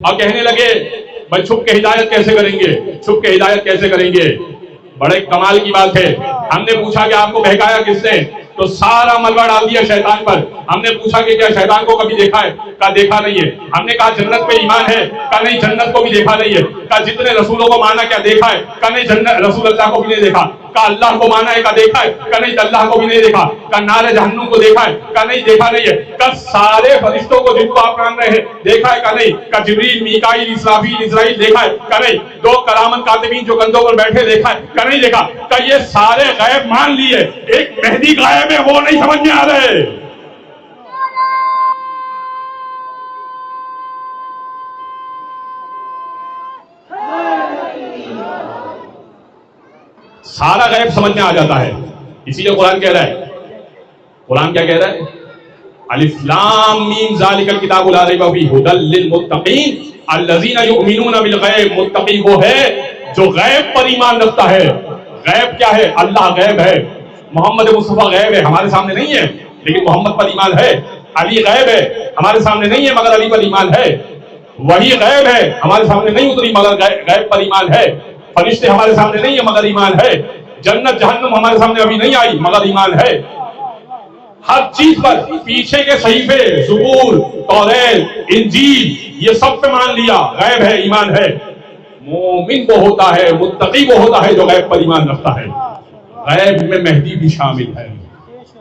اور کہنے لگے بھائی چھپ کے ہدایت کیسے کریں گے، چھپ کے ہدایت کیسے کریں گے؟ بڑے کمال کی بات ہے. ہم نے پوچھا کہ آپ کو بہکایا کس نے؟ تو سارا ملبہ ڈال دیا شیطان پر. ہم نے پوچھا کہ کیا شیطان کو کبھی دیکھا ہے؟ کہا دیکھا نہیں ہے. ہم نے کہا جنت پہ ایمان ہے؟ کہا نہیں جنت کو بھی دیکھا نہیں ہے. کہا جتنے رسولوں کو مانا کیا دیکھا ہے؟ کہا نہیں جنت رسول اللہ کو بھی نہیں دیکھا. کہا اللہ کو مانا ہے؟ کہا دیکھا ہے. کہا نہیں اللہ کو بھی نہیں دیکھا. کہا نار جہنم کو دیکھا ہے؟ کہا نہیں دیکھا نہیں ہے. کہا سارے فرشتوں کو جن کو آپ مان رہے ہیں دیکھا ہے؟ کہا نہیں. کہا جبریل میکائیل اسرافیل اسرائیل دیکھا ہے؟ کہا نہیں. دو کرامت کاتبین جو کندھوں پر بیٹھے دیکھا ہے؟ کہا نہیں دیکھا. کہا یہ سارے غیب مان لیے، ایک مہدی غائب ہے وہ نہیں سمجھ میں آ رہے. سارا غیب سمجھ میں آ جاتا ہے. اسی لیے قرآن کہہ رہا ہے، قرآن کیا کہہ رہا ہے؟ الف لام میم ذالک الکتاب لا ریب فیہ ھدی للمتقین الذین یؤمنون بالغیب. متقی وہ ہے جو غیب پر ایمان رکھتا ہے. غیب کیا ہے؟ اللہ غیب ہے، محمد مصطفیٰ غیب ہے، ہمارے سامنے نہیں ہے لیکن محمد پر ایمان ہے. علی غیب ہے، ہمارے سامنے نہیں ہے مگر علی پر ایمان ہے. وحی غیب ہے، ہمارے سامنے نہیں اتری مگر غیب پر ایمان ہے. فرشتے ہمارے سامنے نہیں ہے مگر ایمان ہے. جنت جہنم ہمارے سامنے ابھی نہیں آئی مگر ایمان ہے. ہر چیز پر پیچھے کے صحیفے زبور توریت انجیل یہ سب پہ مان لیا، غیب ہے ایمان ہے. مومن وہ ہوتا ہے، متقی وہ ہوتا ہے جو غیب پر ایمان رکھتا ہے. غیب میں مہدی بھی شامل ہے.